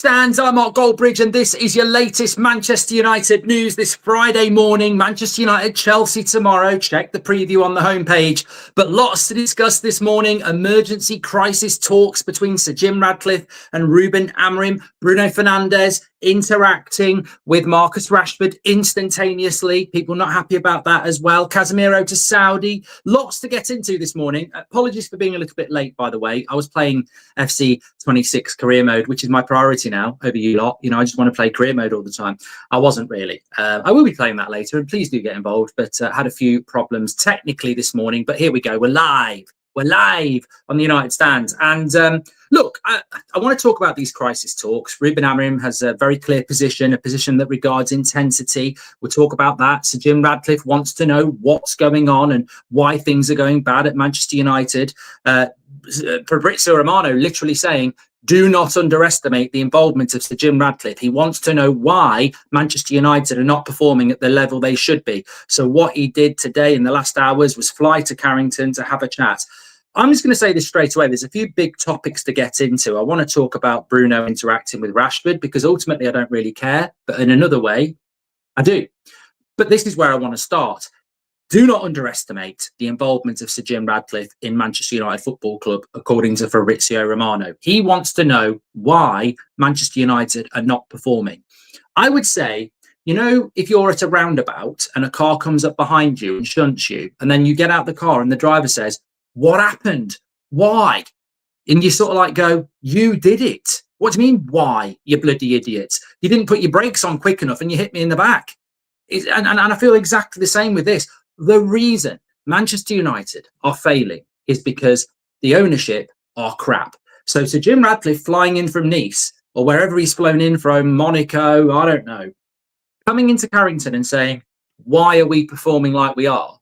Stands, I'm Mark Goldbridge, and this is your latest Manchester United news this Friday morning. Manchester United, Chelsea tomorrow. Check the preview on the homepage. But lots to discuss this morning. Emergency crisis talks between Sir Jim Ratcliffe and Ruben Amorim. Bruno Fernandes interacting with Marcus Rashford instantaneously. People not happy about that as well. Casemiro to Saudi. Lots to get into this morning. Apologies for being a little bit late, by the way. I was playing FC 26 career mode, which is my priority now over you lot. You know, I just want to play career mode all the time. I wasn't really. I will be playing that later, and please do get involved. But had a few problems technically this morning. But here we go. We're live. We're live on the United Stand. And look, I want to talk about these crisis talks. Ruben Amorim has a very clear position, a position that regards intensity. We'll talk about that. Sir Jim Ratcliffe wants to know what's going on and why things are going bad at Manchester United. Fabrizio Romano literally saying, do not underestimate the involvement of Sir Jim Ratcliffe. He wants to know why Manchester United are not performing at the level they should be. So what he did today in the last hours was fly to Carrington to have a chat. I'm just going to say this straight away. There's a few big topics to get into. I want to talk about Bruno interacting with Rashford because ultimately I don't really care. But in another way, I do. But this is where I want to start. Do not underestimate the involvement of Sir Jim Ratcliffe in Manchester United Football Club, according to Fabrizio Romano. He wants to know why Manchester United are not performing. I would say, you know, if you're at a roundabout and a car comes up behind you and shunts you, and then you get out the car and the driver says, what happened? Why? And you sort of like go, you did it. What do you mean, why, you bloody idiot? You didn't put your brakes on quick enough and you hit me in the back. And I feel exactly the same with this. The reason Manchester United are failing is because the ownership are crap. So Sir Jim Ratcliffe flying in from Nice or wherever he's flown in from, Monaco, I don't know, coming into Carrington and saying, why are we performing like we are?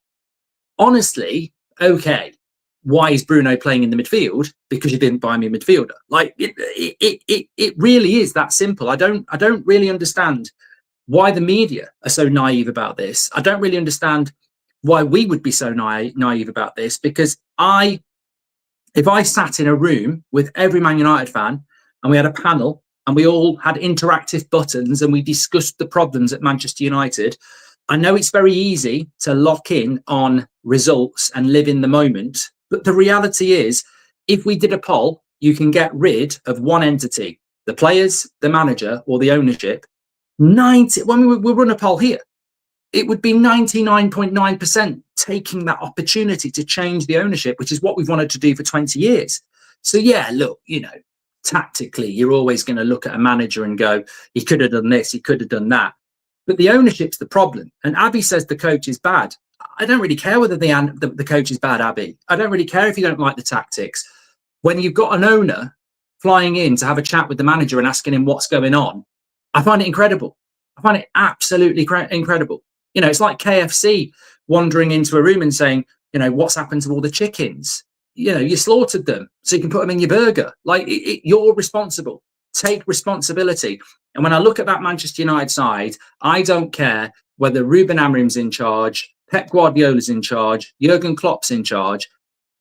Honestly, okay. Why is Bruno playing in the midfield? Because you didn't buy me a midfielder. Like it really is that simple. I don't really understand why the media are so naive about this. I don't really understand why we would be so naive about this, because if I sat in a room with every Man United fan and we had a panel and we all had interactive buttons and we discussed the problems at Manchester United, I know it's very easy to lock in on results and live in the moment. But the reality is, if we did a poll, you can get rid of one entity, the players, the manager, or the ownership. When we run a poll here, it would be 99.9% taking that opportunity to change the ownership, which is what we've wanted to do for 20 years. So, yeah, look, you know, tactically, you're always going to look at a manager and go, he could have done this, he could have done that. But the ownership's the problem. And Abby says the coach is bad. I don't really care whether the coach is bad, Abby. I don't really care if you don't like the tactics. When you've got an owner flying in to have a chat with the manager and asking him what's going on, I find it incredible. I find it absolutely incredible. You know, it's like KFC wandering into a room and saying, you know, what's happened to all the chickens? You know, you slaughtered them so you can put them in your burger. Like, you're responsible. Take responsibility. And when I look at that Manchester United side, I don't care whether Ruben Amorim's in charge, Pep Guardiola's in charge, Jurgen Klopp's in charge.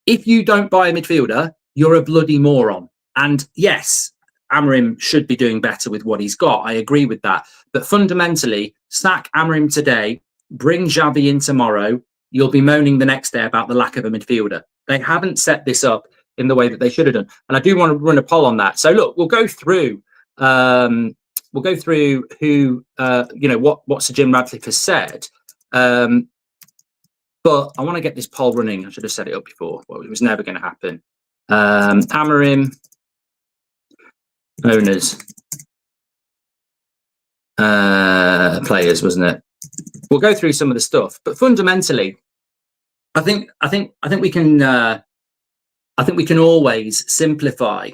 If you don't buy a midfielder, you're a bloody moron. And yes, Amorim should be doing better with what he's got. I agree with that. But fundamentally, sack Amorim today, bring Xavi in tomorrow. You'll be moaning the next day about the lack of a midfielder. They haven't set this up in the way that they should have done. And I do want to run a poll on that. So look, we'll go through who, you know, what Sir Jim Ratcliffe has said. But I want to get this poll running. I should have set it up before. Well, it was never going to happen. Amorim, owners, players, wasn't it? We'll go through some of the stuff, but fundamentally, I think we can always simplify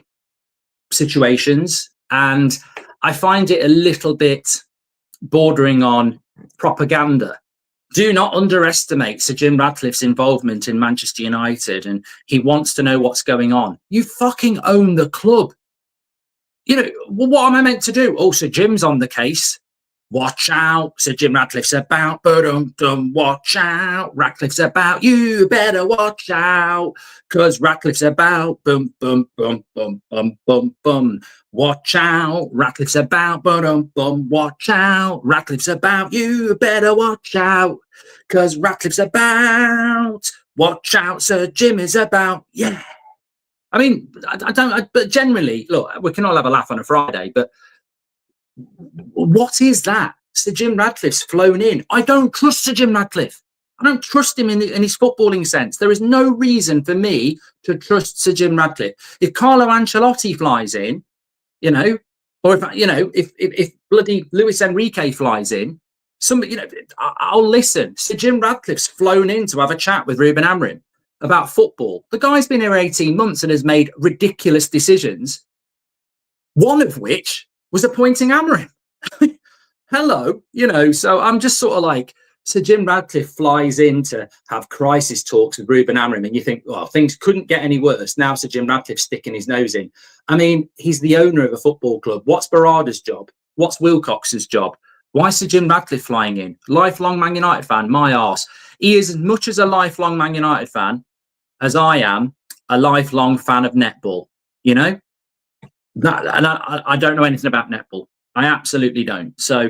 situations, and I find it a little bit bordering on propaganda. Do not underestimate Sir Jim Ratcliffe's involvement in Manchester United, and he wants to know what's going on. You fucking own the club. You know, well, what am I meant to do? Oh, Sir Jim's on the case. Watch out, Sir Jim Ratcliffe's about, watch out, Ratcliffe's about, you better watch out, because Ratcliffe's about, watch out, Ratcliffe's about, watch out, Ratcliffe's about, you better watch out, because Ratcliffe's about, watch out, Sir Jim is about, yeah. I mean, but generally, look, we can all have a laugh on a Friday, but what is that? Sir Jim Ratcliffe's flown in. I don't trust Sir Jim Ratcliffe. I don't trust him in his footballing sense. There is no reason for me to trust Sir Jim Ratcliffe. If Carlo Ancelotti flies in, you know, or if bloody Luis Enrique flies in, I'll listen. Sir Jim Ratcliffe's flown in to have a chat with Ruben Amorim about football. The guy's been here 18 months and has made ridiculous decisions, one of which was appointing Amorim. Hello, so I'm just sort of like, Sir Jim Ratcliffe flies in to have crisis talks with Ruben Amorim, and you think, well, things couldn't get any worse. Now Sir Jim Ratcliffe's sticking his nose in. I mean, he's the owner of a football club. What's Barada's job? What's Wilcox's job? Why is Sir Jim Ratcliffe flying in? Lifelong Man United fan, my arse. He is as much as a lifelong Man United fan as I am a lifelong fan of netball, I don't know anything about netball. I absolutely don't. So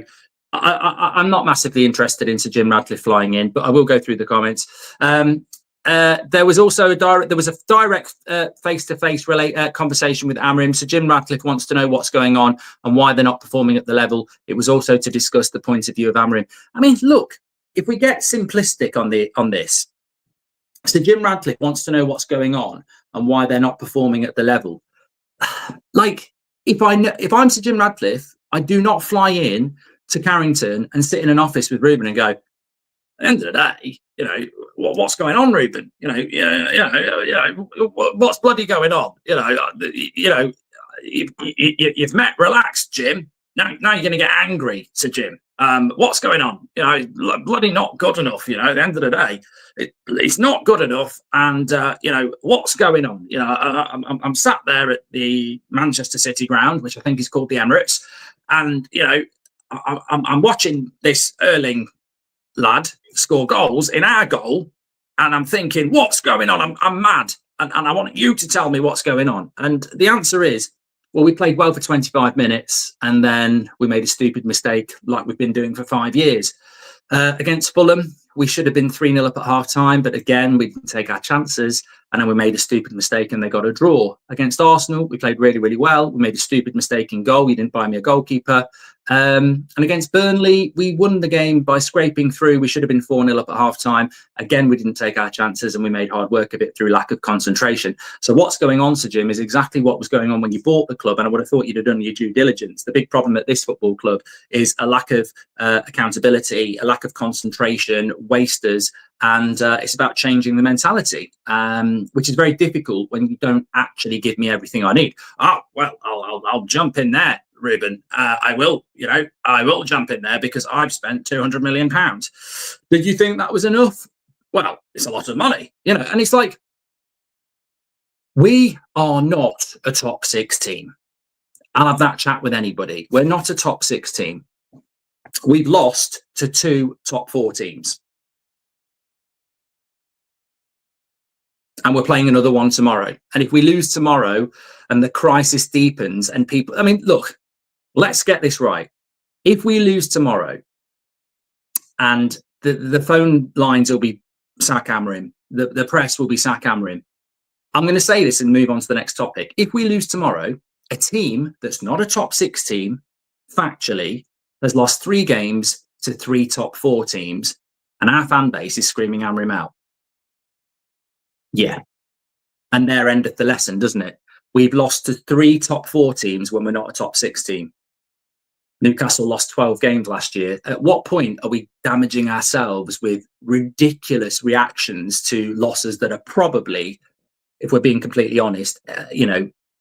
I'm not massively interested in Sir Jim Ratcliffe flying in, but I will go through the comments. There was also a direct face-to-face conversation with Amorim. Sir Jim Ratcliffe wants to know what's going on and why they're not performing at the level. It was also to discuss the point of view of Amorim. I mean, look, if we get simplistic on this, Sir Jim Ratcliffe wants to know what's going on and why they're not performing at the level. Like, if I'm Sir Jim Ratcliffe, I do not fly in to Carrington and sit in an office with Ruben and go, at the end of the day, what's going on, Ruben? What's bloody going on? You've met, relax, Jim. Now you're going to get angry, Sir Jim. What's going on? Bloody not good enough. At the end of the day, it's not good enough. And what's going on? I'm sat there at the Manchester City ground, which I think is called the Emirates, and I'm watching this Erling lad score goals in our goal, and I'm thinking, what's going on? I'm mad, and I want you to tell me what's going on. And the answer is, well, we played well for 25 minutes, and then we made a stupid mistake like we've been doing for 5 years. Against Fulham, we should have been 3-0 up at half-time, but again, we didn't take our chances, and then we made a stupid mistake and they got a draw. Against Arsenal, we played really, really well. We made a stupid mistake in goal. You didn't buy me a goalkeeper. And against Burnley, we won the game by scraping through. We should have been 4-0 up at half-time. Again, we didn't take our chances and we made hard work of it through lack of concentration. So what's going on, Sir Jim, is exactly what was going on when you bought the club, and I would have thought you'd have done your due diligence. The big problem at this football club is a lack of accountability, a lack of concentration, wasters, and it's about changing the mentality, which is very difficult when you don't actually give me everything I need. Oh, well, I'll jump in there, Ruben. I will jump in there because I've spent £200 million. Did you think that was enough? Well, it's a lot of money, and it's like, we are not a top 6 team. I'll have that chat with anybody. We're not a top 6 team. We've lost to 2 top 4 teams. And we're playing another one tomorrow. And if we lose tomorrow and the crisis deepens and people, I mean, look, let's get this right. If we lose tomorrow and the phone lines will be sack Amorim, the press will be sack Amorim. I'm going to say this and move on to the next topic. If we lose tomorrow, a team that's not a top 6 team, factually, has lost 3 games to 3 top 4 teams, and our fan base is screaming Amorim out. Yeah. And there endeth the lesson, doesn't it? We've lost to 3 top 4 teams when we're not a top 6 team. Newcastle lost 12 games last year. At what point are we damaging ourselves with ridiculous reactions to losses that are probably, if we're being completely honest,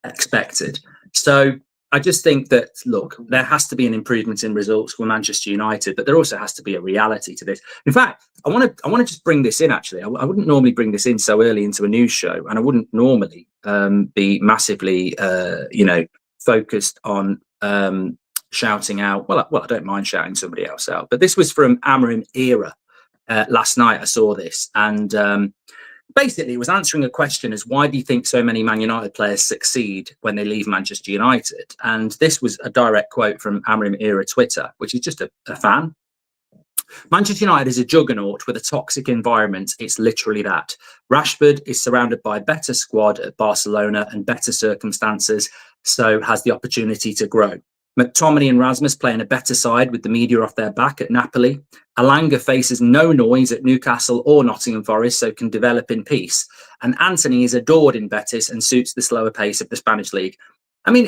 expected? So I just think that, look, there has to be an improvement in results for Manchester United, but there also has to be a reality to this. In fact, I want to just bring this in, actually. I wouldn't normally bring this in so early into a news show, and I wouldn't normally be massively, focused on shouting out. Well, I don't mind shouting somebody else out, but this was from Amorim era. Last night I saw this, and basically it was answering a question as why do you think so many Man United players succeed when they leave Manchester United? And this was a direct quote from Amorim era Twitter, which is just a fan. Manchester United is a juggernaut with a toxic environment. It's literally that. Rashford is surrounded by a better squad at Barcelona and better circumstances, so has the opportunity to grow. McTominay and Rasmus play in a better side with the media off their back at Napoli. Alanga faces no noise at Newcastle or Nottingham Forest, so can develop in peace. And Anthony is adored in Betis and suits the slower pace of the Spanish league. I mean,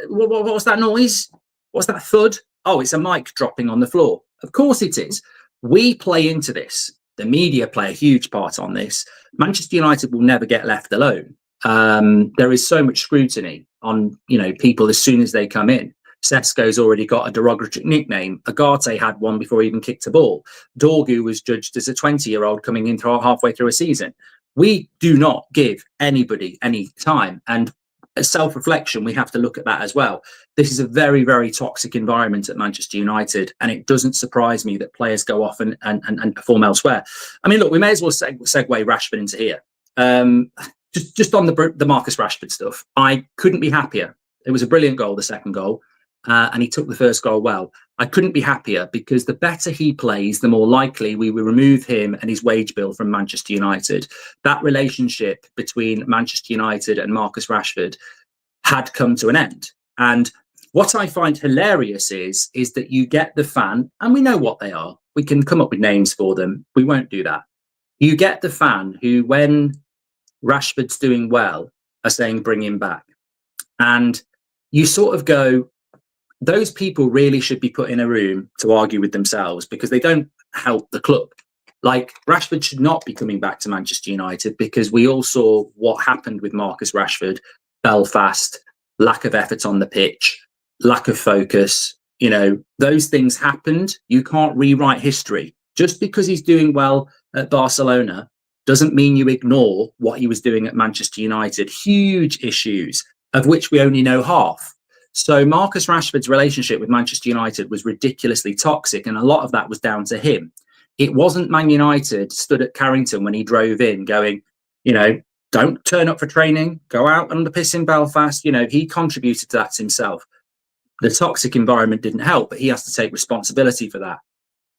what's that noise? What's that thud? Oh, it's a mic dropping on the floor. Of course it is. We play into this. The media play a huge part on this. Manchester United will never get left alone. There is so much scrutiny on, people as soon as they come in. Sesko's already got a derogatory nickname. Agate had one before he even kicked a ball. Dorgu was judged as a 20-year-old coming in halfway through a season. We do not give anybody any time. And as self-reflection, we have to look at that as well. This is a very, very toxic environment at Manchester United, and it doesn't surprise me that players go off and perform elsewhere. I mean, look, we may as well segue Rashford into here. Just on the Marcus Rashford stuff, I couldn't be happier. It was a brilliant goal, the second goal. And he took the first goal well. I couldn't be happier because the better he plays, the more likely we will remove him and his wage bill from Manchester United. That relationship between Manchester United and Marcus Rashford had come to an end. And what I find hilarious is that you get the fan, and we know what they are. We can come up with names for them. We won't do that. You get the fan who, when Rashford's doing well, are saying, bring him back. And you sort of go, those people really should be put in a room to argue with themselves because they don't help the club. Like, Rashford should not be coming back to Manchester United because we all saw what happened with Marcus Rashford, Belfast, lack of effort on the pitch, lack of focus. Those things happened. You can't rewrite history. Just because he's doing well at Barcelona doesn't mean you ignore what he was doing at Manchester United. Huge issues, of which we only know half. So Marcus Rashford's relationship with Manchester United was ridiculously toxic, and a lot of that was down to him. It wasn't Man United stood at Carrington when he drove in going, don't turn up for training, go out on the piss in Belfast. He contributed to that himself. The toxic environment didn't help, but he has to take responsibility for that.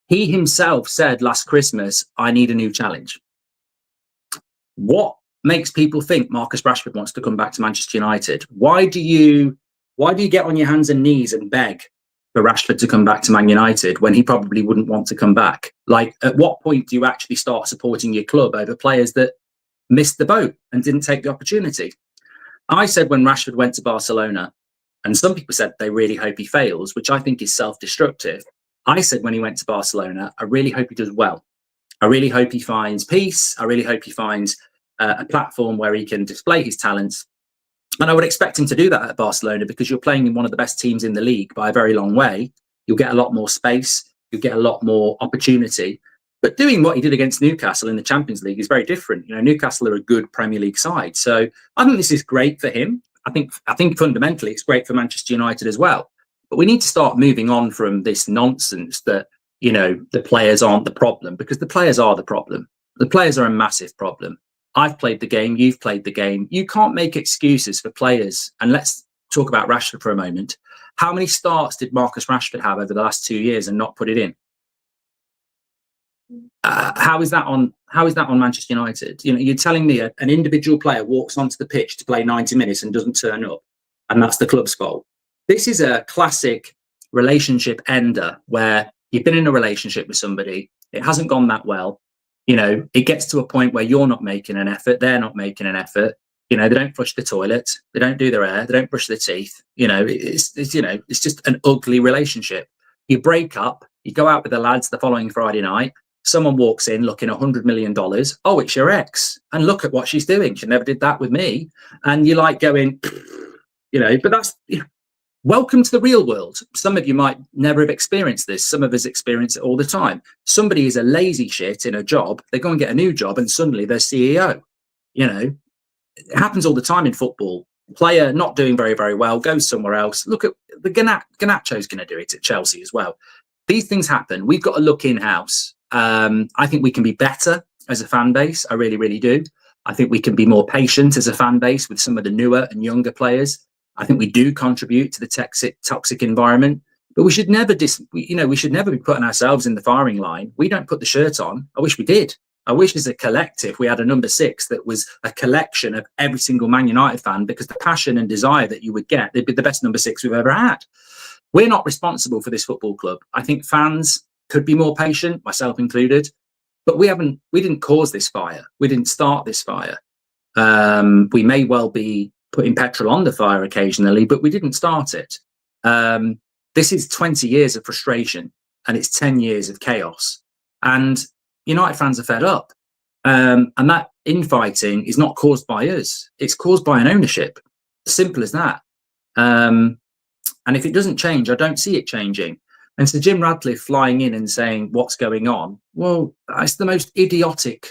He himself said last Christmas, I need a new challenge. What makes people think Marcus Rashford wants to come back to Manchester United? Why do you get on your hands and knees and beg for Rashford to come back to Man United when he probably wouldn't want to come back? Like, at what point do you actually start supporting your club over players that missed the boat and didn't take the opportunity? I said when Rashford went to Barcelona, and some people said they really hope he fails, which I think is self-destructive. I said when he went to Barcelona, I really hope he does well. I really hope he finds peace. I really hope he finds a platform where he can display his talents. And I would expect him to do that at Barcelona because you're playing in one of the best teams in the league by a very long way. You'll get a lot more space. You'll get a lot more opportunity. But doing what he did against Newcastle in the Champions League is very different. Newcastle are a good Premier League side. So I think this is great for him. I think fundamentally it's great for Manchester United as well. But we need to start moving on from this nonsense that, the players aren't the problem, because the players are the problem. The players are a massive problem. I've played the game. You've played the game. You can't make excuses for players. And let's talk about Rashford for a moment. How many starts did Marcus Rashford have over the last 2 years and not put it in? How is that on Manchester United? You're telling me an individual player walks onto the pitch to play 90 minutes and doesn't turn up, and that's the club's fault. This is a classic relationship ender where you've been in a relationship with somebody, it hasn't gone that well. It gets to a point where you're not making an effort, they're not making an effort. They don't flush the toilet, they don't do their hair, they don't brush their teeth. It's just an ugly relationship. You break up, you go out with the lads the following Friday night, someone walks in looking $100 million. Oh, it's your ex. And look at what she's doing. She never did that with me. And you're like going, but that's, welcome to the real world. Some of you might never have experienced this. Some of us experience it all the time. Somebody is a lazy shit in a job. They go and get a new job and suddenly they're CEO. It happens all the time in football. Player not doing very, very well, goes somewhere else. Look at the Garnacho's going to do it at Chelsea as well. These things happen. We've got to look in-house. I think we can be better as a fan base. I really, really do. I think we can be more patient as a fan base with some of the newer and younger players. I think we do contribute to the toxic environment, but we should never we should never be putting ourselves in the firing line. We don't put the shirt on. I wish we did. I wish as a collective we had a number 6 that was a collection of every single Man United fan, because the passion and desire that you would get, they'd be the best number 6 we've ever had. We're not responsible for this football club. I think fans could be more patient, myself included, but we didn't cause this fire. We didn't start this fire. We may well be putting petrol on the fire occasionally, but we didn't start it. This is 20 years of frustration, and it's 10 years of chaos. And United fans are fed up. And that infighting is not caused by us. It's caused by an ownership. Simple as that. And if it doesn't change, I don't see it changing. And Sir Jim Ratcliffe flying in and saying what's going on, well, it's the most idiotic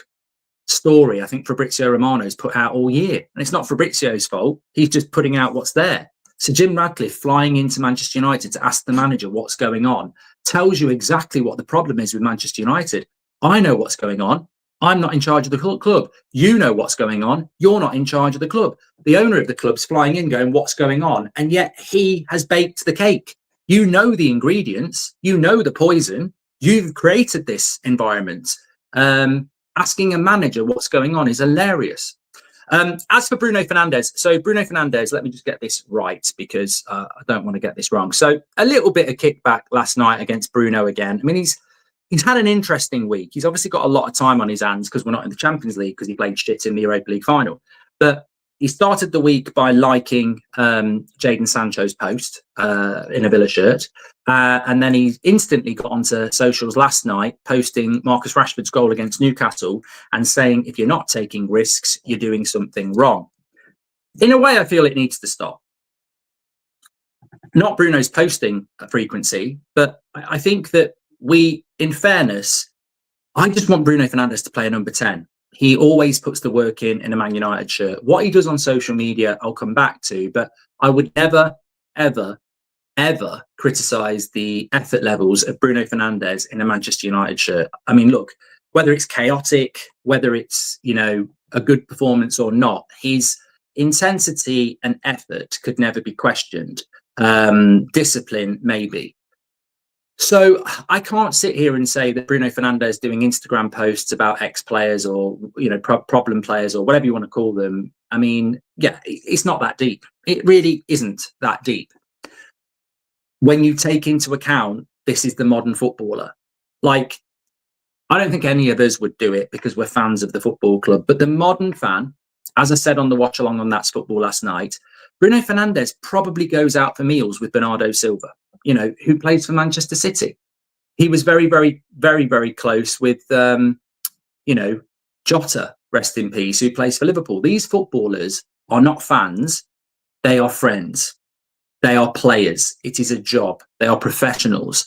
story I think Fabrizio Romano's put out all year. And it's not Fabrizio's fault. He's just putting out what's there. So Jim Ratcliffe flying into Manchester United to ask the manager what's going on tells you exactly what the problem is with Manchester United. I know what's going on. I'm not in charge of the club. You know what's going on. You're not in charge of the club. The owner of the club's flying in going, what's going on? And yet he has baked the cake. You know the ingredients. You know the poison. You've created this environment. Asking a manager what's going on is hilarious. As for Bruno Fernandes, let me just get this right, because I don't want to get this wrong. So a little bit of kickback last night against Bruno again. I mean, he's had an interesting week. He's obviously got a lot of time on his hands because we're not in the Champions League, because he played shit in the Europa League final. But he started the week by liking Jadon Sancho's post in a Villa shirt. And then he instantly got onto socials last night, posting Marcus Rashford's goal against Newcastle and saying, if you're not taking risks, you're doing something wrong. In a way, I feel it needs to stop. Not Bruno's posting frequency, but I think that in fairness, I just want Bruno Fernandes to play a number 10. He always puts the work in a Man United shirt. What he does on social media, I'll come back to, but I would never, ever, ever criticise the effort levels of Bruno Fernandes in a Manchester United shirt. I mean, look, whether it's chaotic, whether it's, a good performance or not, his intensity and effort could never be questioned. Discipline, maybe. So I can't sit here and say that Bruno Fernandes doing Instagram posts about ex-players or, problem players or whatever you want to call them. I mean, yeah, it's not that deep. It really isn't that deep. When you take into account, this is the modern footballer. Like, I don't think any of us would do it because we're fans of the football club. But the modern fan, as I said on the watch along on That's Football last night, Bruno Fernandes probably goes out for meals with Bernardo Silva, who plays for Manchester City. He was very, very, very, very close with, Jota, rest in peace, who plays for Liverpool. These footballers are not fans. They are friends. They are players. It is a job. They are professionals.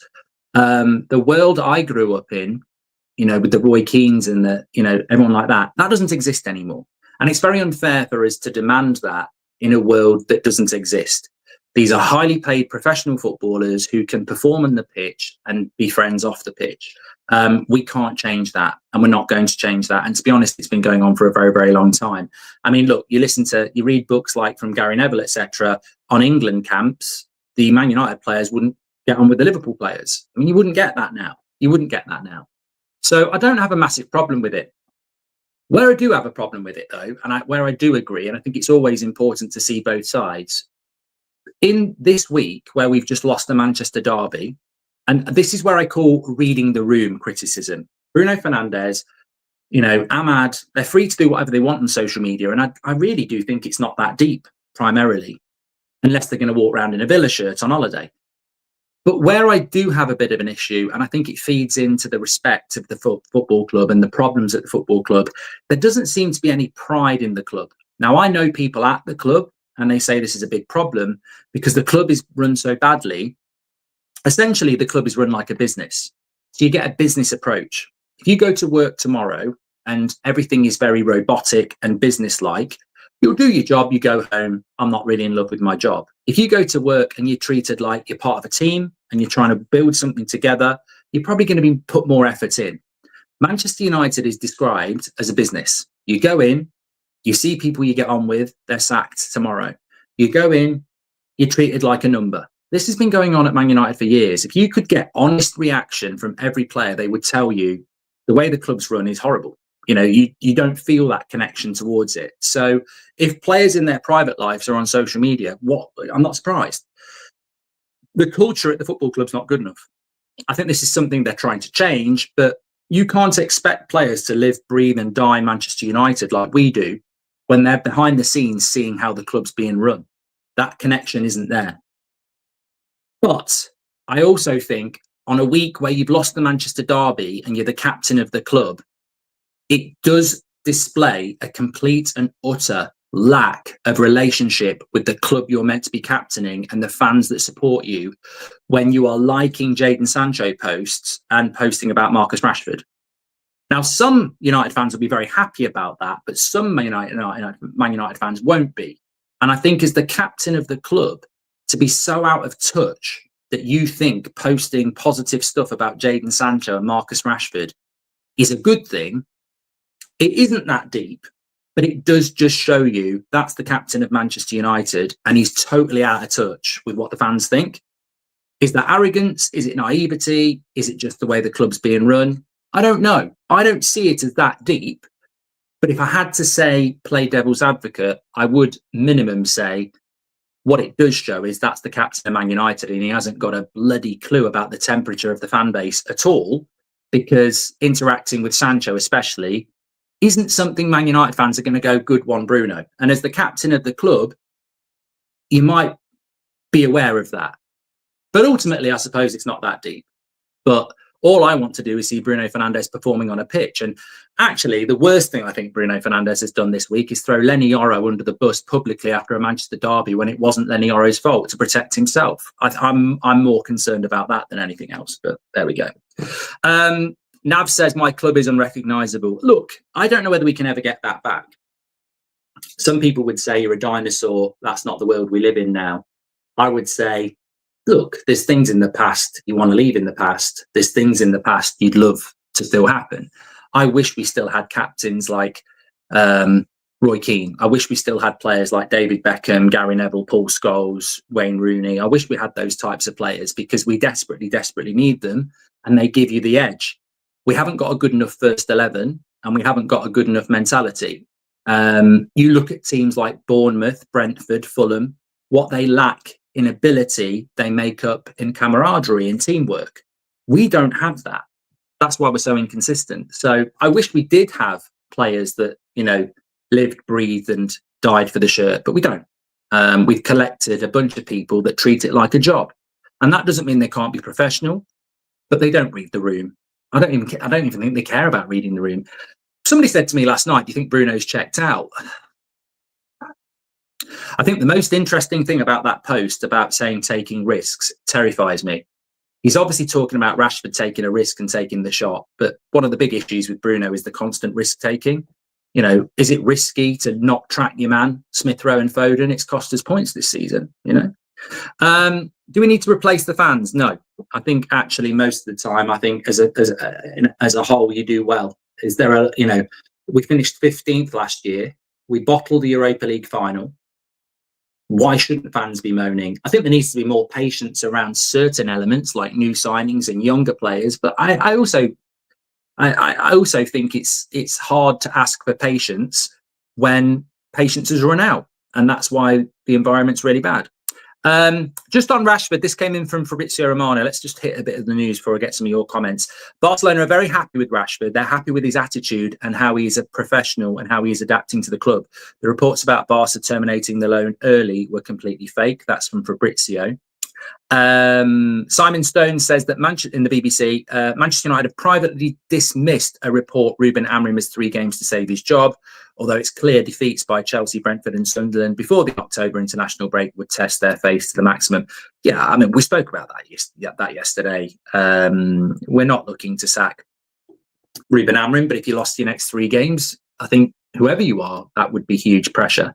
The world I grew up in, with the Roy Keanes and everyone like that doesn't exist anymore. And it's very unfair for us to demand that in a world that doesn't exist. These are highly paid professional footballers who can perform on the pitch and be friends off the pitch. We can't change that, and we're not going to change that. And to be honest, it's been going on for a very, very long time. I mean, look, you read books like from Gary Neville, etc. On England camps, the Man United players wouldn't get on with the Liverpool players. I mean, you wouldn't get that now. So I don't have a massive problem with it. Where I do have a problem with it, though, and where I do agree, and I think it's always important to see both sides, in this week where we've just lost the Manchester derby, and this is where I call reading the room criticism. Bruno Fernandes, Ahmad, they're free to do whatever they want on social media, and I really do think it's not that deep, primarily, unless they're going to walk around in a Villa shirt on holiday. But where I do have a bit of an issue, and I think it feeds into the respect of the football club and the problems at the football club, there doesn't seem to be any pride in the club. Now, I know people at the club, and they say this is a big problem because the club is run so badly. Essentially, the club is run like a business. So you get a business approach. If you go to work tomorrow and everything is very robotic and business-like, You'll do your job, you go home, I'm not really in love with my job. If you go to work and you're treated like you're part of a team and you're trying to build something together, you're probably going to be put more effort in. Manchester United is described as a business. You go in, you see people you get on with, they're sacked tomorrow. You go in, you're treated like a number. This has been going on at Man United for years. If you could get honest reaction from every player, they would tell you the way the club's run is horrible. You know, you don't feel that connection towards it. So if players in their private lives are on social media, I'm not surprised. The culture at the football club's not good enough. I think this is something they're trying to change, but you can't expect players to live, breathe and die Manchester United like we do when they're behind the scenes seeing how the club's being run. That connection isn't there. But I also think on a week where you've lost the Manchester derby and you're the captain of the club, it does display a complete and utter lack of relationship with the club you're meant to be captaining and the fans that support you when you are liking Jadon Sancho posts and posting about Marcus Rashford. Now, some United fans will be very happy about that, but some Man United fans won't be. And I think as the captain of the club, to be so out of touch that you think posting positive stuff about Jadon Sancho and Marcus Rashford is a good thing, it isn't that deep, but it does just show you that's the captain of Manchester United and he's totally out of touch with what the fans think. Is that arrogance? Is it naivety? Is it just the way the club's being run? I don't know. I don't see it as that deep. But if I had to say play devil's advocate, I would minimum say what it does show is that's the captain of Man United and he hasn't got a bloody clue about the temperature of the fan base at all, because interacting with Sancho especially isn't something Man United fans are going to go, good one, Bruno. And as the captain of the club, you might be aware of that. But ultimately, I suppose it's not that deep. But all I want to do is see Bruno Fernandes performing on a pitch. And actually, the worst thing I think Bruno Fernandes has done this week is throw Lenny Yoro under the bus publicly after a Manchester derby when it wasn't Lenny Yoro's fault to protect himself. I'm more concerned about that than anything else. But there we go. Nav says, my club is unrecognisable. Look, I don't know whether we can ever get that back. Some people would say you're a dinosaur. That's not the world we live in now. I would say, look, there's things in the past you want to leave in the past. There's things in the past you'd love to still happen. I wish we still had captains like Roy Keane. I wish we still had players like David Beckham, Gary Neville, Paul Scholes, Wayne Rooney. I wish we had those types of players because we desperately, desperately need them and they give you the edge. We haven't got a good enough first 11 and we haven't got a good enough mentality. You look at teams like Bournemouth, Brentford, Fulham, what they lack in ability, they make up in camaraderie and teamwork. We don't have that. That's why we're so inconsistent. So I wish we did have players that, you know, lived, breathed and died for the shirt, but we don't. We've collected a bunch of people that treat it like a job. And that doesn't mean they can't be professional, but they don't read the room. I don't even think they care about reading the room. Somebody said to me last night, do you think Bruno's checked out? I think the most interesting thing about that post about saying taking risks terrifies me. He's obviously talking about Rashford taking a risk and taking the shot. But one of the big issues with Bruno is the constant risk taking. You know, is it risky to not track your man, Smith Rowe and Foden? It's cost us points this season, you know. Do we need to replace the fans? No. I think actually most of the time, I think as a whole, you do well. Is there a, you know, we finished 15th last year. We bottled the Europa League final. Why shouldn't fans be moaning? I think there needs to be more patience around certain elements like new signings and younger players. But I also think it's hard to ask for patience when patience has run out. And that's why the environment's really bad. Just on Rashford, this came in from Fabrizio Romano. Let's just hit a bit of the news before I get some of your comments. Barcelona are very happy with Rashford. They're happy with his attitude and how he's a professional and how he's adapting to the club. The reports about Barca terminating the loan early were completely fake. That's from Fabrizio. Simon Stone says that in the BBC, Manchester United have privately dismissed a report Ruben Amorim has 3 games to save his job, although it's clear defeats by Chelsea, Brentford and Sunderland before the October international break would test their face to the maximum. Yeah, I mean, we spoke about that yesterday. We're not looking to sack Ruben Amorim, but if you lost your next 3 games, I think whoever you are, that would be huge pressure.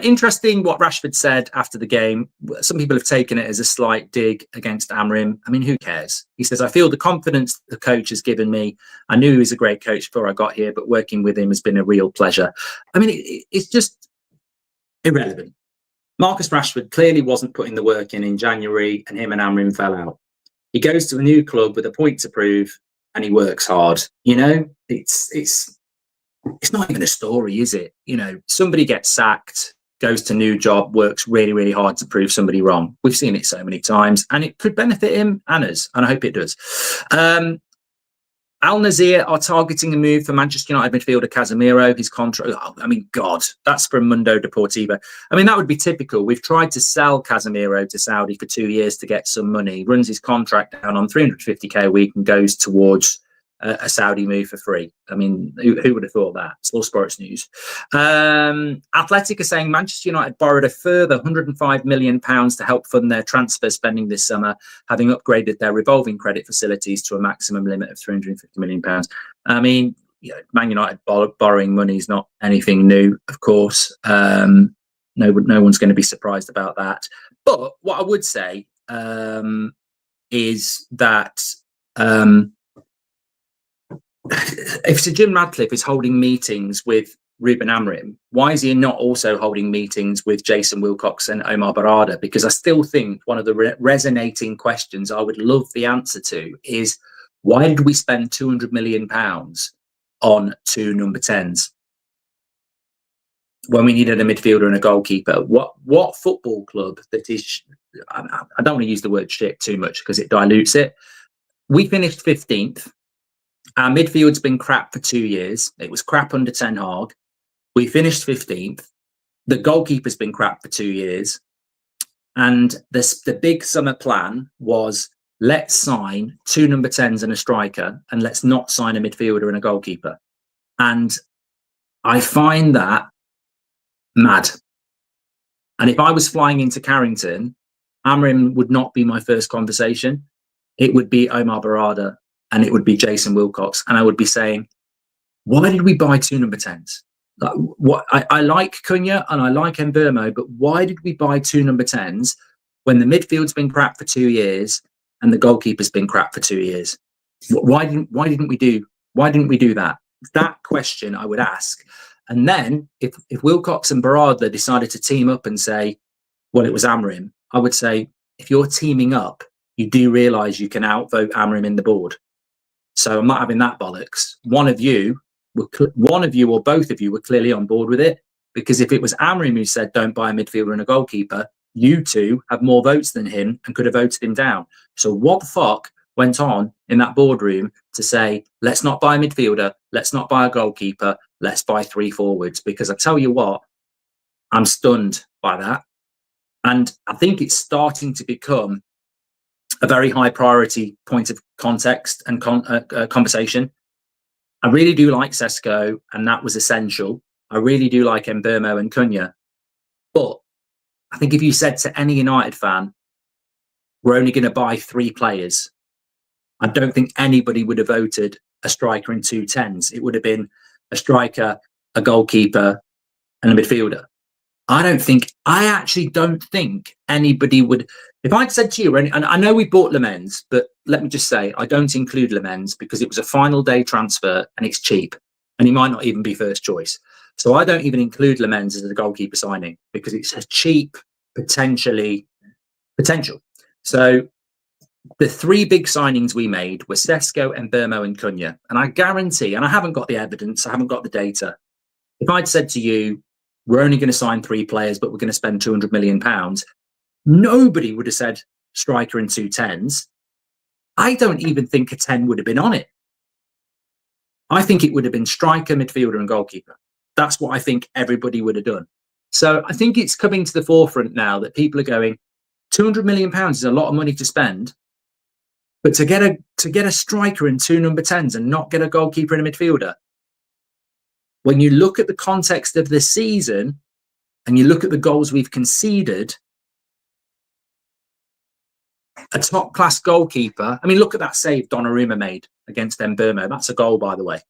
Interesting what Rashford said after the game. Some people have taken it as a slight dig against Amorim. I mean, who cares? He says, I feel the confidence the coach has given me. I knew he was a great coach before I got here, but working with him has been a real pleasure. I mean, it's just irrelevant. Marcus Rashford clearly wasn't putting the work in January, and him and Amorim fell out. He goes to a new club with a point to prove, and he works hard. You know, it's not even a story, is it? You know, somebody gets sacked, goes to new job, works really, really hard to prove somebody wrong. We've seen it so many times, and it could benefit him and us, and I hope it does. Al Nazir are targeting a move for Manchester United midfielder Casemiro. His contract, I mean, God, that's from Mundo Deportivo. I mean, that would be typical. We've tried to sell Casemiro to Saudi for 2 years to get some money, runs his contract down on 350k a week and goes towards a Saudi move for free. I mean, who would have thought that? It's all sports news. Athletic are saying Manchester United borrowed a further £105 million to help fund their transfer spending this summer, having upgraded their revolving credit facilities to a maximum limit of £350 million. I mean, you know, Man United borrowing money is not anything new, of course. No one's going to be surprised about that. But what I would say is that if Sir Jim Ratcliffe is holding meetings with Ruben Amorim, why is he not also holding meetings with Jason Wilcox and Omar Barada? Because I still think one of the resonating questions I would love the answer to is, why did we spend £200 million on 2 number 10s when we needed a midfielder and a goalkeeper? What football club that is, I don't want to use the word shit too much because it dilutes it. We finished 15th. Our midfield's been crap for 2 years. It was crap under Ten Hag. We finished 15th. The goalkeeper's been crap for 2 years. And the big summer plan was, let's sign 2 number 10s and a striker, and let's not sign a midfielder and a goalkeeper. And I find that mad. And if I was flying into Carrington, Amorim would not be my first conversation. It would be Omar Barada and it would be Jason Wilcox. And I would be saying, why did we buy 2 number 10s? Like, I like Cunha and I like Mbeumo, but why did we buy 2 number 10s when the midfield's been crap for 2 years and the goalkeeper's been crap for 2 years? Why didn't we do that? That question I would ask. And then if Wilcox and Barada decided to team up and say, well, it was Amorim, I would say, if you're teaming up, you do realise you can outvote Amorim in the board. So I'm not having that bollocks. One of you or both of you were clearly on board with it, because if it was Amorim who said don't buy a midfielder and a goalkeeper, you two have more votes than him and could have voted him down. So what the fuck went on in that boardroom to say, let's not buy a midfielder, let's not buy a goalkeeper, let's buy 3 forwards? Because I tell you what, I'm stunned by that. And I think it's starting to become a very high priority point of context and conversation. I really do like Sesko, and that was essential. I really do like Mbeumo and Cunha. But I think if you said to any United fan, we're only going to buy 3 players, I don't think anybody would have voted a striker and 2 10s. It would have been a striker, a goalkeeper, and a midfielder. I actually don't think anybody would. If I'd said to you, and I know we bought Lemens, but let me just say, I don't include Lemens because it was a final day transfer and it's cheap and he might not even be first choice. So I don't even include Lemens as a goalkeeper signing because it's a cheap potential. So the 3 big signings we made were Sesko, Mbeumo and Cunha. And I guarantee, and I haven't got the evidence, I haven't got the data. If I'd said to you, we're only going to sign 3 players, but we're going to spend £200 million, nobody would have said striker and 2 10s. I don't even think a 10 would have been on it. I think it would have been striker, midfielder and goalkeeper. That's what I think everybody would have done. So I think it's coming to the forefront now that people are going, £200 million is a lot of money to spend, but to get a striker and 2 number 10s and not get a goalkeeper and a midfielder, when you look at the context of the season and you look at the goals we've conceded, a top-class goalkeeper, I mean, look at that save Donnarumma made against Mbeumo. That's a goal, by the way.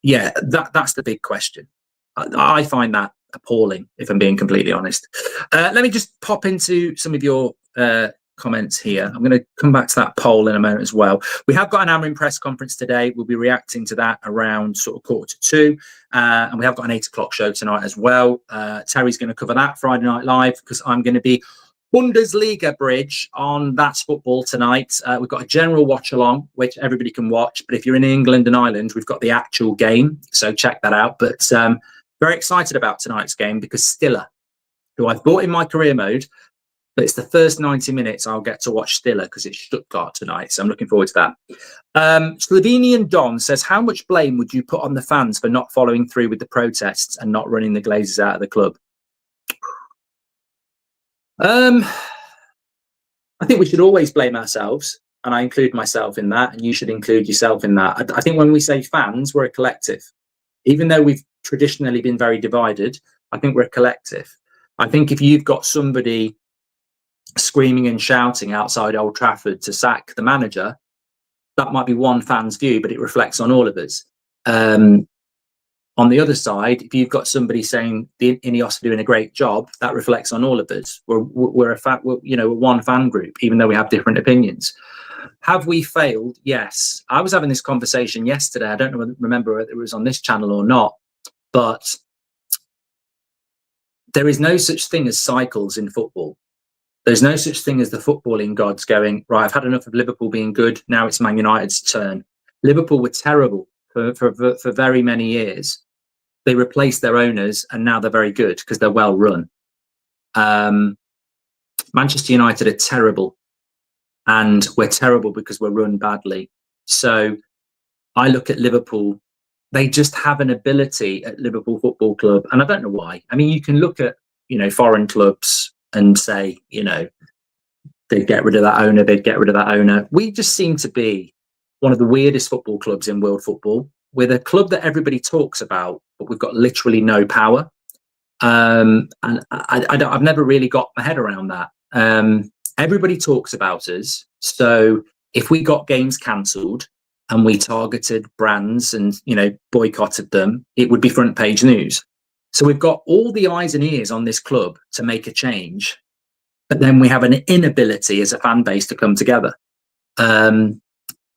yeah, that's the big question. I find that appalling, if I'm being completely honest. Let me just pop into some of your comments here. I'm going to come back to that poll in a moment as well. We have got an Amorim press conference today. We'll be reacting to that around sort of 1:45, and we have got an 8 o'clock show tonight as well. Terry's going to cover that Friday Night Live, because I'm going to be Bundesliga bridge on That's Football tonight. We've got a general watch along, which everybody can watch. But if you're in England and Ireland, we've got the actual game. So check that out. But very excited about tonight's game, because Stiller, who I've bought in my career mode, but it's the first 90 minutes I'll get to watch Stiller, because it's Stuttgart tonight. So I'm looking forward to that. Slovenian Don says, how much blame would you put on the fans for not following through with the protests and not running the Glazers out of the club? I think we should always blame ourselves, and I include myself in that, and you should include yourself in that. I think when we say fans, we're a collective. Even though we've traditionally been very divided, I think we're a collective. I think if you've got somebody screaming and shouting outside Old Trafford to sack the manager, that might be one fan's view, but it reflects on all of us. On the other side, if you've got somebody saying the Ineos are doing a great job, that reflects on all of us. We're one fan group, even though we have different opinions. Have we failed? Yes. I was having this conversation yesterday. I don't remember whether it was on this channel or not, but there is no such thing as cycles in football. There's no such thing as the footballing gods going, right, I've had enough of Liverpool being good. Now it's Man United's turn. Liverpool were terrible for very many years. They replaced their owners, and now they're very good because they're well run. Manchester United are terrible, and we're terrible because we're run badly. So I look at Liverpool, they just have an ability at Liverpool Football Club, and I don't know why. I mean, you can look at, foreign clubs and say, they'd get rid of that owner, they'd get rid of that owner. We just seem to be one of the weirdest football clubs in world football. We're a club that everybody talks about, but we've got literally no power. And I've never really got my head around that. Everybody talks about us. So if we got games cancelled and we targeted brands and, boycotted them, it would be front page news. So we've got all the eyes and ears on this club to make a change, but then we have an inability as a fan base to come together.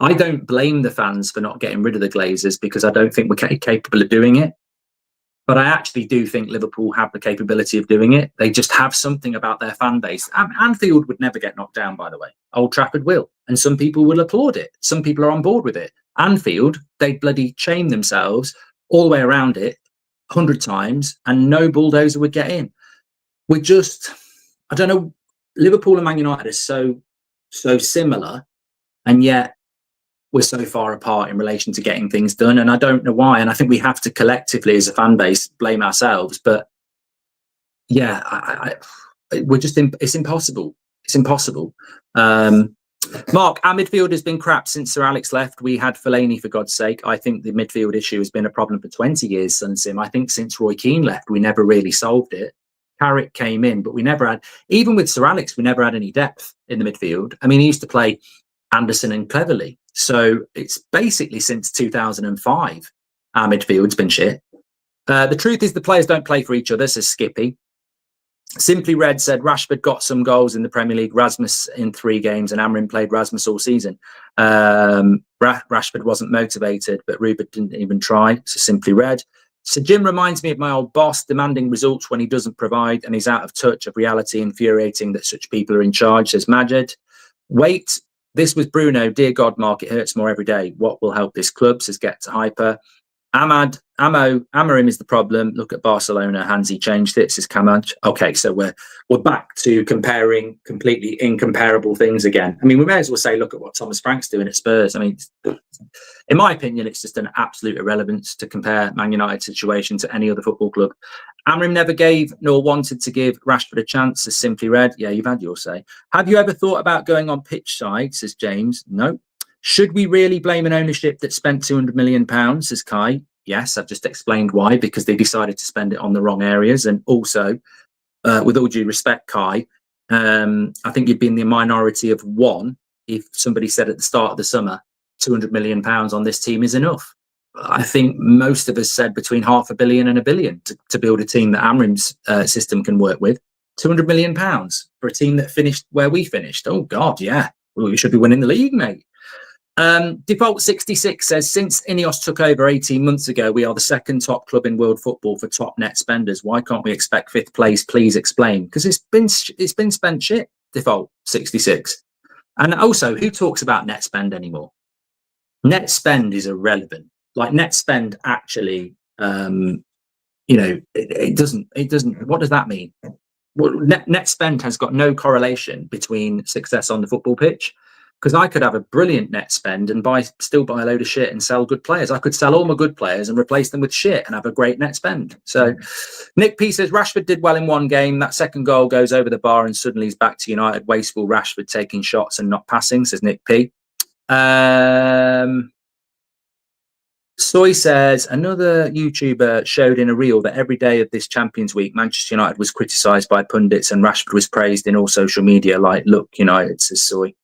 I don't blame the fans for not getting rid of the Glazers, because I don't think we're capable of doing it. But I actually do think Liverpool have the capability of doing it. They just have something about their fan base. Anfield would never get knocked down, by the way. Old Trafford will. And some people will applaud it. Some people are on board with it. Anfield, they bloody chain themselves all the way around it 100 times, and no bulldozer would get in. We're just, I don't know, Liverpool and Man United are so similar, and yet we're so far apart in relation to getting things done. And I don't know why. And I think we have to collectively, as a fan base, blame ourselves. But yeah, we're just, it's impossible. It's impossible. Mark, our midfield has been crap since Sir Alex left. We had Fellaini, for God's sake. I think the midfield issue has been a problem for 20 years, Sun Sim. I think since Roy Keane left, we never really solved it. Carrick came in, but we never had, even with Sir Alex, we never had any depth in the midfield. I mean, he used to play Anderson and Cleverley. So it's basically since 2005, our midfield's been shit. The truth is the players don't play for each other, says Skippy. Simply Red said Rashford got some goals in the Premier League, Rasmus in 3 games, and Amorim played Rasmus all season. Rashford wasn't motivated, but Rupert didn't even try, so Simply Red. Sir Jim reminds me of my old boss, demanding results when he doesn't provide, and he's out of touch of reality. Infuriating that such people are in charge, says Majid. Wait, this was Bruno. Dear God, Mark, it hurts more every day. What will help this club, says Get to Hyper. Amorim is the problem. Look at Barcelona. Hansi changed it, says Kamaj. Okay, so we're back to comparing completely incomparable things again. I mean, we may as well say, look at what Thomas Frank's doing at Spurs. I mean, in my opinion, it's just an absolute irrelevance to compare Man United's situation to any other football club. Amorim never gave nor wanted to give Rashford a chance, as Simply Read. Yeah, you've had your say. Have you ever thought about going on pitch side, says James? No. Should we really blame an ownership that spent £200 million, says Kai? Yes, I've just explained why, because they decided to spend it on the wrong areas. And also, with all due respect, Kai, I think you'd be in the minority of one if somebody said at the start of the summer, £200 million on this team is enough. I think most of us said between £500 million and £1 billion to build a team that Amorim's system can work with. £200 million for a team that finished where we finished. Oh God, yeah, well, we should be winning the league, mate. Default 66 says, since Ineos took over 18 months ago, we are the second top club in world football for top net spenders. Why can't we expect 5th place? Please explain. Because it's been spent shit. Default 66. And also, who talks about net spend anymore? Net spend is irrelevant. Like, net spend actually, it doesn't. What does that mean? Well, net spend has got no correlation between success on the football pitch. Because I could have a brilliant net spend and still buy a load of shit and sell good players. I could sell all my good players and replace them with shit and have a great net spend. So Nick P says, Rashford did well in one game. That second goal goes over the bar and suddenly he's back to United. Wasteful Rashford taking shots and not passing, says Nick P. Soy says, another YouTuber showed in a reel that every day of this Champions Week, Manchester United was criticised by pundits and Rashford was praised in all social media. Like, look, United, says Soy.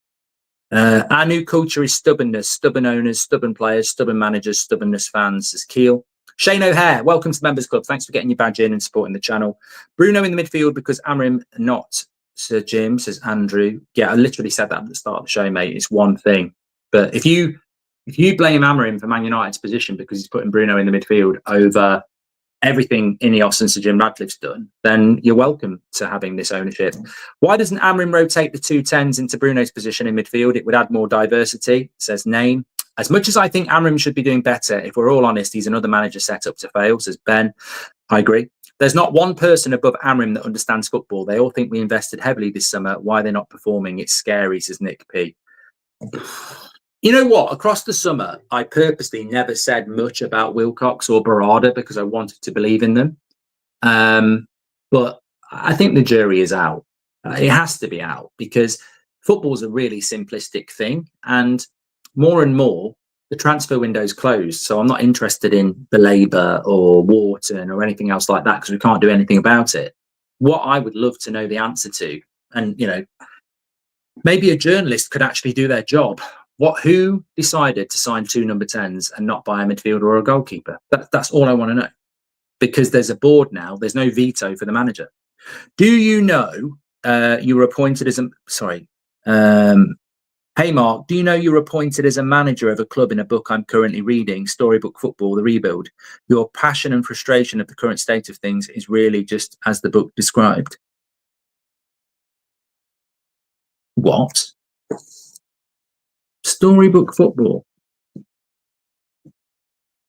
Our new culture is stubbornness, stubborn owners, stubborn players, stubborn managers, stubbornness fans, says Keel. Shane O'Hare, welcome to the Members Club. Thanks for getting your badge in and supporting the channel. Bruno in the midfield because Amorim not Sir Jim, says Andrew. Yeah, I literally said that at the start of the show, mate. It's one thing. But if you blame Amorim for Man United's position because he's putting Bruno in the midfield over everything Ineos and Sir Jim Ratcliffe's done, then you're welcome to having this ownership. Why doesn't Amorim rotate the 2 10s into Bruno's position in midfield? It would add more diversity, says Name. As much as I think Amorim should be doing better, if we're all honest, he's another manager set up to fail, says Ben. I agree. There's not one person above Amorim that understands football. They all think we invested heavily this summer. Why they're not performing? It's scary, says Nick P. You know what? Across the summer, I purposely never said much about Wilcox or Barada because I wanted to believe in them. But I think the jury is out. It has to be out because football's a really simplistic thing. And more, the transfer window's closed. So I'm not interested in Belaber or Wharton or anything else like that because we can't do anything about it. What I would love to know the answer to, and, maybe a journalist could actually do their job. Who decided to sign 2 number 10s and not buy a midfielder or a goalkeeper? That's all I want to know. Because there's a board now, there's no veto for the manager. Do you know you were appointed as hey Mark, do you know you were appointed as a manager of a club in a book I'm currently reading, Storybook Football, The Rebuild? Your passion and frustration of the current state of things is really just as the book described. What? Storybook Football.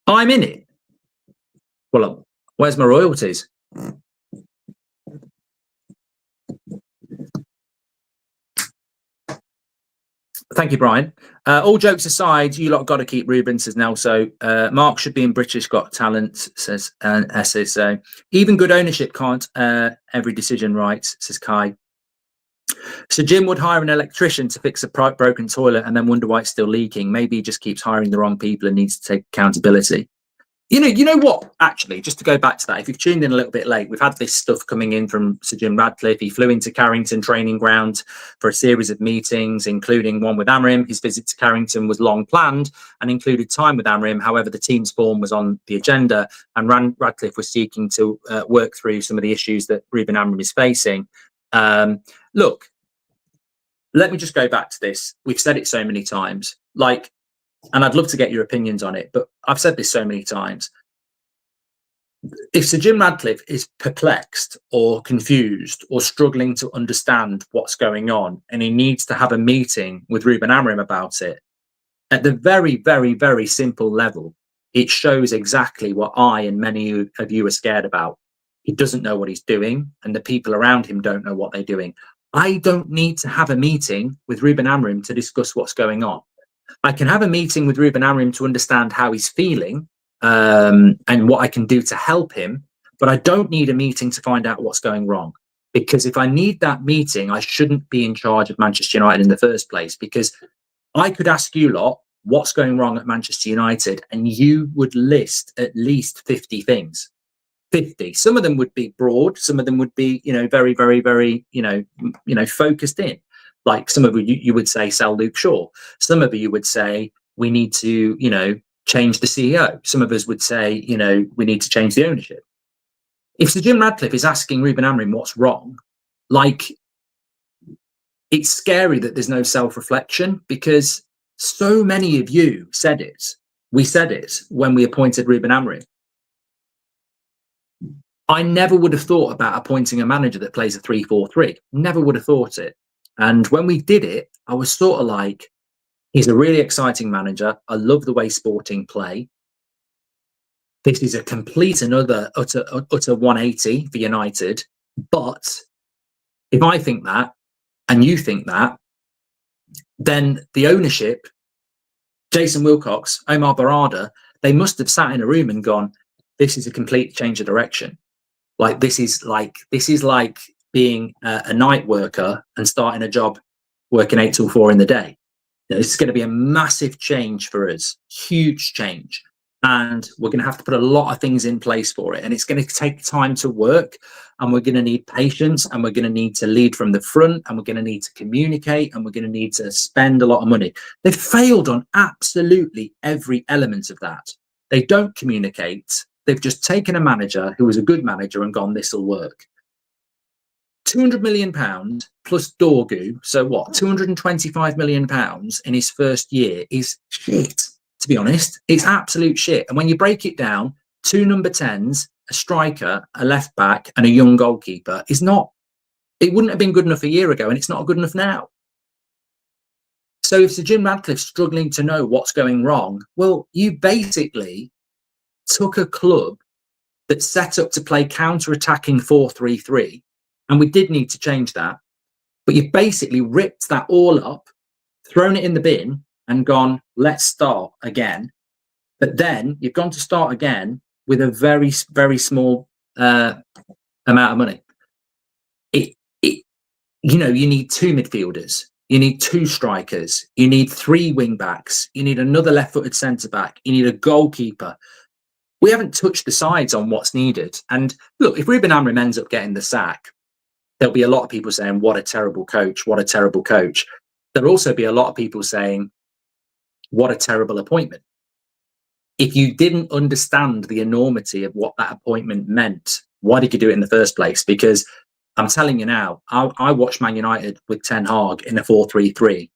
I'm in it. Well, where's my royalties? Thank you, Brian. All jokes aside, you lot got to keep Ruben, says Nelso. Mark should be in British Got Talent, says so. Even good ownership can't every decision right, says Kai. So Jim would hire an electrician to fix a broken toilet and then wonder why it's still leaking. Maybe he just keeps hiring the wrong people and needs to take accountability. You know what, actually, just to go back to that, if you've tuned in a little bit late, we've had this stuff coming in from Sir Jim Ratcliffe. He flew into Carrington training ground for a series of meetings, including one with Amorim. His visit to Carrington was long planned and included time with Amorim. However, the team's form was on the agenda and Ratcliffe was seeking to work through some of the issues that Ruben Amorim is facing. Look, let me just go back to this. We've said it so many times, and I'd love to get your opinions on it, but I've said this so many times. If Sir Jim Ratcliffe is perplexed or confused or struggling to understand what's going on, and he needs to have a meeting with Ruben Amorim about it, at the very, very, very simple level, it shows exactly what I and many of you are scared about. He doesn't know what he's doing, and the people around him don't know what they're doing. I don't need to have a meeting with Ruben Amorim to discuss what's going on. I can have a meeting with Ruben Amorim to understand how he's feeling and what I can do to help him, but I don't need a meeting to find out what's going wrong. Because if I need that meeting, I shouldn't be in charge of Manchester United in the first place, because I could ask you lot what's going wrong at Manchester United and you would list at least 50 things. 50. Some of them would be broad, some of them would be, very, very, very, focused in. Like some of you would say sell Luke Shaw. Some of you would say we need to, change the CEO. Some of us would say, you know, we need to change the ownership. If Sir Jim Ratcliffe is asking Ruben Amorim what's wrong, like, it's scary that there's no self-reflection, because so many of you said it. We said it when we appointed Ruben Amorim. I never would have thought about appointing a manager that plays a 3-4-3. Never would have thought it. And when we did it, I was sort of like, he's a really exciting manager. I love the way Sporting play. This is a complete another utter 180 for United. But if I think that, and you think that, then the ownership, Jason Wilcox, Omar Barada, they must have sat in a room and gone, this is a complete change of direction. Like, this is like being a night worker and starting a job working 8 till 4 in the day. You know, this is going to be a massive change for us, huge change. And we're going to have to put a lot of things in place for it. And it's going to take time to work. And we're going to need patience. And we're going to need to lead from the front. And we're going to need to communicate. And we're going to need to spend a lot of money. They've failed on absolutely every element of that. They don't communicate. They've just taken a manager who was a good manager and gone, this will work. £200 million plus Dorgu. So what? £225 million in his first year is shit. To be honest, it's absolute shit. And when you break it down, 2 number 10s, a striker, a left back, and a young goalkeeper is not, it wouldn't have been good enough a year ago, and it's not good enough now. So if Sir Jim Ratcliffe's struggling to know what's going wrong, well, you basically took a club that's set up to play counter-attacking 4-3-3, and we did need to change that. But you basically ripped that all up, thrown it in the bin, and gone, let's start again. But then you've gone to start again with a very, very small amount of money. You know, you need 2 midfielders, you need 2 strikers, you need 3 wing backs, you need another left-footed centre back, you need a goalkeeper. We haven't touched the sides on what's needed. And look, if Ruben Amorim ends up getting the sack, there'll be a lot of people saying, what a terrible coach, what a terrible coach. There'll also be a lot of people saying, what a terrible appointment. If you didn't understand the enormity of what that appointment meant, why did you do it in the first place? Because I'm telling you now, I watched Man United with Ten Hag in a 4-3-3,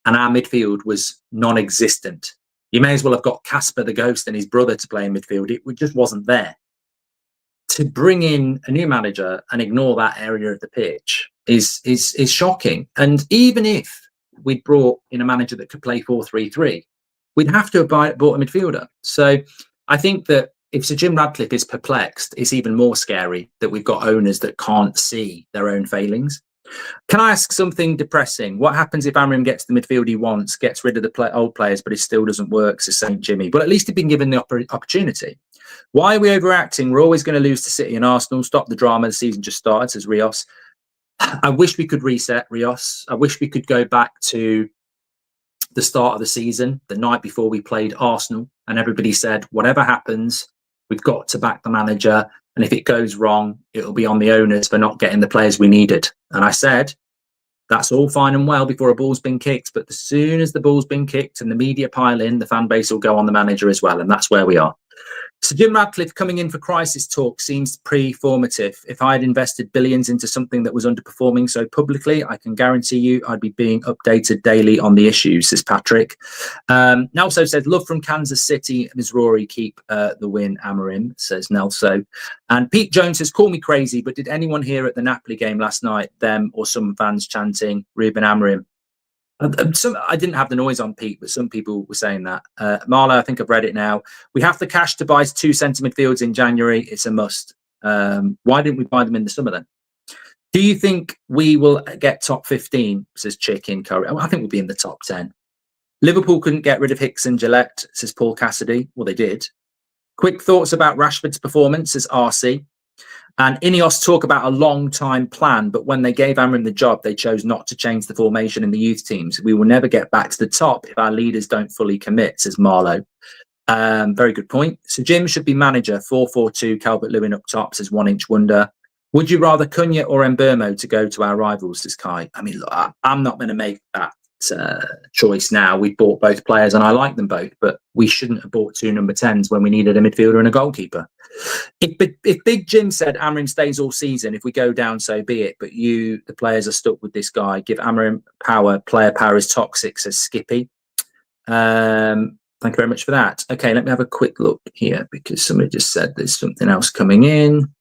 and our midfield was non-existent. You may as well have got Casper the Ghost and his brother to play in midfield. It just wasn't there. To bring in a new manager and ignore that area of the pitch is shocking. And even if we'd brought in a manager that could play 4-3-3, we'd have to have bought a midfielder. So I think that if Sir Jim Ratcliffe is perplexed, it's even more scary that we've got owners that can't see their own failings. Can I ask something depressing? What happens if Amorim gets the midfield he wants, gets rid of the old players, but it still doesn't work, says St. Jimmy? But at least he'd been given the opportunity. Why are we overreacting? We're always going to lose to City and Arsenal. Stop the drama. The season just started, says Rios. I wish we could reset, Rios. I wish we could go back to the start of the season, the night before we played Arsenal, and everybody said, whatever happens, we've got to back the manager. And if it goes wrong, it'll be on the owners for not getting the players we needed. And I said, that's all fine and well before a ball's been kicked. But as soon as the ball's been kicked and the media pile in, the fan base will go on the manager as well. And that's where we are. So Jim Ratcliffe coming in for crisis talk seems pre-formative. If I had invested billions into something that was underperforming so publicly, I can guarantee you I'd be being updated daily on the issues, says Patrick. Nelso says, love from Kansas City. Ms. Rory, keep the win, Amorim, says Nelso. And Pete Jones says, call me crazy, but did anyone hear at the Napoli game last night, them or some fans chanting Ruben Amorim? I didn't have the noise on, Pete, but some people were saying that. Marla, I think I've read it now. We have the cash to buy 2 centre midfields in January. It's a must. Why didn't we buy them in the summer then? Do you think we will get top 15, says Chick in Curry? I think we'll be in the top 10. Liverpool couldn't get rid of Hicks and Gillette, says Paul Cassidy. Well, they did. Quick thoughts about Rashford's performance, says RC. And Ineos talk about a long-time plan, but when they gave Amorim the job, they chose not to change the formation in the youth teams. We will never get back to the top if our leaders don't fully commit, says Marlowe. Very good point. So Jim should be manager, 4-4-2, Calvert-Lewin up top, says One Inch Wonder. Would you rather Cunha or Mbeumo to go to our rivals, says Kai? I mean, look, I'm not going to make that choice now. We've bought both players and I like them both, but we shouldn't have bought 2 number 10s when we needed a midfielder and a goalkeeper. If Big Jim said Amorim stays all season, if we go down, so be it. But the players are stuck with this guy. Give Amorim power. Player power is toxic, says Skippy. Thank you very much for that. Okay, let me have a quick look here because somebody just said there's something else coming in.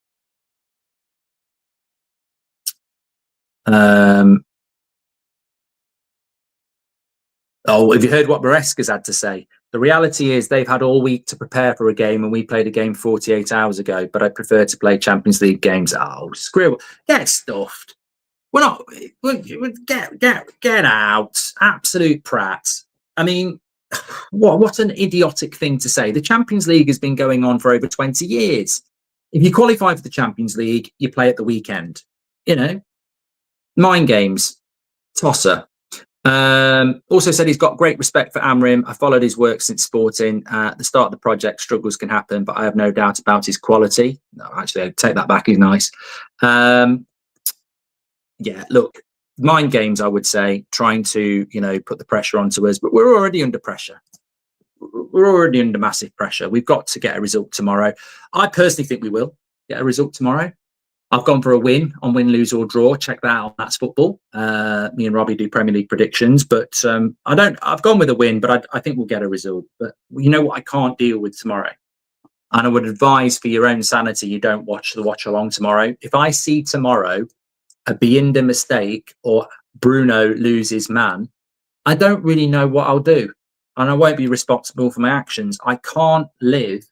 Oh, have you heard what Maresca's had to say? The reality is they've had all week to prepare for a game and we played a game 48 hours ago, but I prefer to play Champions League games. Oh, screw it. Get stuffed. We're not, get out. Absolute prat. I mean, what an idiotic thing to say. The Champions League has been going on for over 20 years. If you qualify for the Champions League, you play at the weekend. You know, mind games, tosser. Also said he's got great respect for Amorim. I followed his work since Sporting. At the start of the project, struggles can happen, but I have no doubt about his quality. No, actually, I take that back. He's nice. Yeah, look, mind games, I would say, trying to, put the pressure onto us, but we're already under pressure. We're already under massive pressure. We've got to get a result tomorrow. I personally think we will get a result tomorrow. I've gone for a win on win, lose or draw. Check that out. That's football. Me and Robbie do Premier League predictions, but I've gone with a win, but I think we'll get a result. But you know what I can't deal with tomorrow? And I would advise for your own sanity, you don't watch the watch along tomorrow. If I see tomorrow a Bienda mistake or Bruno loses man, I don't really know what I'll do. And I won't be responsible for my actions. I can't live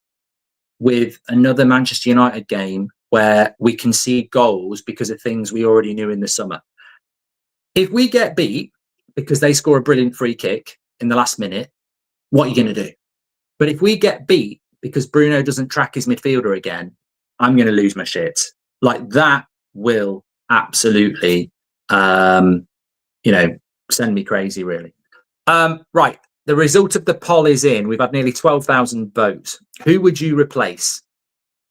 with another Manchester United game where we concede goals because of things we already knew in the summer. If we get beat because they score a brilliant free kick in the last minute, what are you going to do? But if we get beat because Bruno doesn't track his midfielder again, I'm going to lose my shit. Like that will absolutely, send me crazy, really. Right. The result of the poll is in. We've had nearly 12,000 votes. Who would you replace?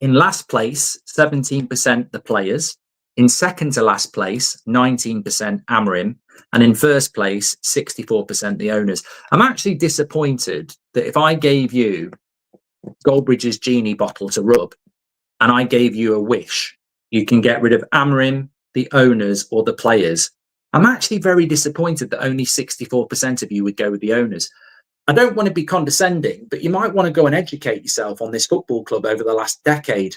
In last place, 17% the players. In second to last place, 19% Amorim. And in first place, 64% the owners. I'm actually disappointed that if I gave you Goldbridge's genie bottle to rub and I gave you a wish, you can get rid of Amorim, the owners or the players. I'm actually very disappointed that only 64% of you would go with the owners. I don't want to be condescending, but you might want to go and educate yourself on this football club over the last decade.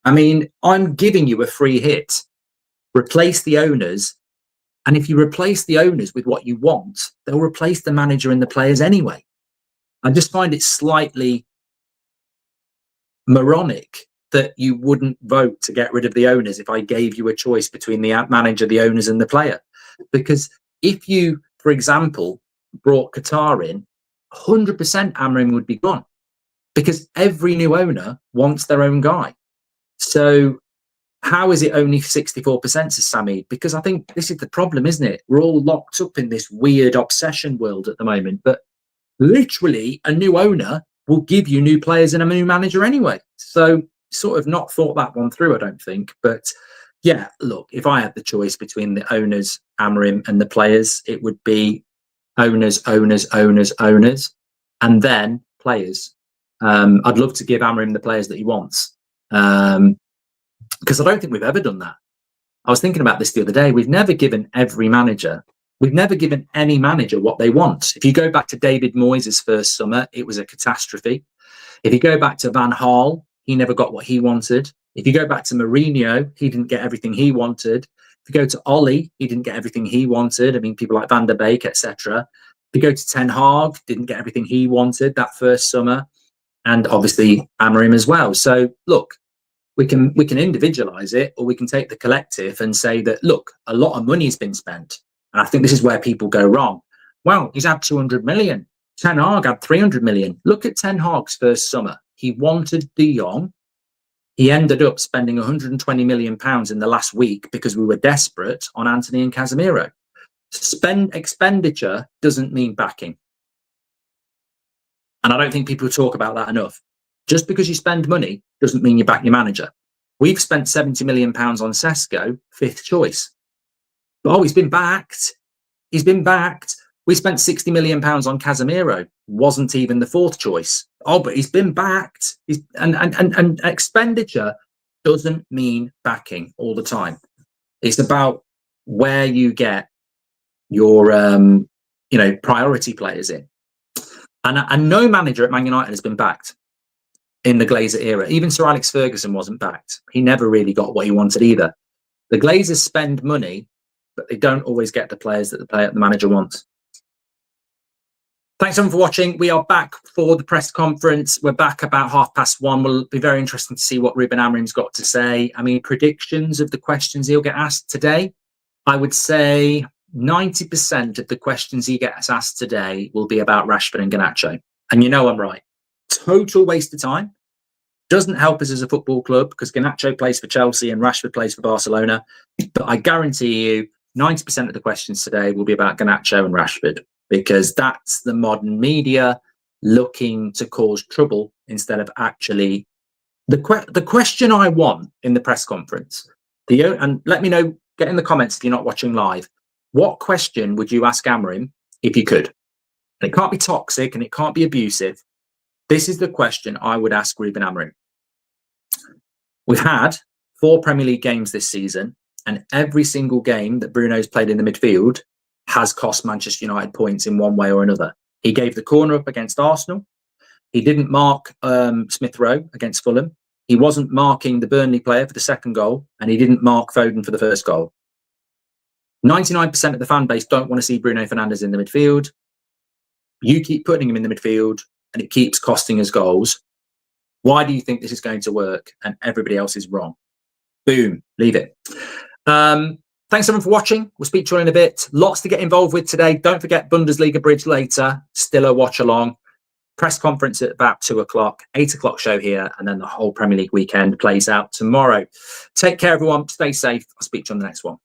I mean, I'm giving you a free hit. Replace the owners. And if you replace the owners with what you want, they'll replace the manager and the players anyway. I just find it slightly moronic that you wouldn't vote to get rid of the owners if I gave you a choice between the manager, the owners and the player. Because if you, for example, brought Qatar in, 100% Amorim would be gone because every new owner wants their own guy. So how is it only 64%, says Sammy? Because I think this is the problem, isn't it? We're all locked up in this weird obsession world at the moment, but literally a new owner will give you new players and a new manager anyway. So sort of not thought that one through, I don't think. But yeah, look, if I had the choice between the owners, Amorim and the players, it would be owners, and then players. I'd love to give Amorim the players that he wants because I don't think we've ever done that. I was thinking about this the other day. We've never given any manager what they want. If you go back to David Moyes' first summer, it was a catastrophe. If you go back to Van Gaal, he never got what he wanted. If you go back to Mourinho, he didn't get everything he wanted. If you go to Ollie, he didn't get everything he wanted. I mean, people like Van der Beek, etc. If you go to Ten Hag, didn't get everything he wanted that first summer, and obviously Amorim as well. So look, we can individualize it, or we can take the collective and say that look, a lot of money has been spent, and I think this is where people go wrong. Well, he's had 200 million. Ten Hag had 300 million. Look at Ten Hag's first summer. He wanted De Jong. He ended up spending 120 million pounds in the last week because we were desperate on Anthony and Casemiro. Expenditure doesn't mean backing. And I don't think people talk about that enough. Just because you spend money doesn't mean you back your manager. We've spent 70 million pounds on Sesko, fifth choice. Oh, he's been backed. He's been backed. We spent £60 million on Casemiro. Wasn't even the fourth choice. Oh, but he's been backed. And expenditure doesn't mean backing all the time. It's about where you get your, priority players in. And no manager at Man United has been backed in the Glazer era. Even Sir Alex Ferguson wasn't backed. He never really got what he wanted either. The Glazers spend money, but they don't always get the players that the manager wants. Thanks everyone for watching. We are back for the press conference. We're back about 1:30. Will be very interesting to see what Ruben Amorim's got to say. I mean, predictions of the questions he'll get asked today. I would say 90% of the questions he gets asked today will be about Rashford and Garnacho. And you know I'm right. Total waste of time. Doesn't help us as a football club because Garnacho plays for Chelsea and Rashford plays for Barcelona. But I guarantee you 90% of the questions today will be about Garnacho and Rashford, because that's the modern media looking to cause trouble instead of actually the question I want in the press conference. And let me know, get in the comments if you're not watching live. What question would you ask Amorim if you could? And it can't be toxic and it can't be abusive. This is the question I would ask Ruben Amorim. We've had 4 Premier League games this season, and every single game that Bruno's played in the midfield has cost Manchester United points in one way or another. He gave the corner up against Arsenal. He didn't mark Smith Rowe against Fulham. He wasn't marking the Burnley player for the second goal, and he didn't mark Foden for the first goal. 99% of the fan base don't want to see Bruno Fernandes in the midfield. You keep putting him in the midfield, and it keeps costing us goals. Why do you think this is going to work? And everybody else is wrong. Boom, leave it. Thanks everyone for watching. We'll speak to you all in a bit. Lots to get involved with today. Don't forget Bundesliga Bridge later. Still a watch along. Press conference at about 2 o'clock, 8 o'clock show here, and then the whole Premier League weekend plays out tomorrow. Take care, everyone. Stay safe. I'll speak to you on the next one.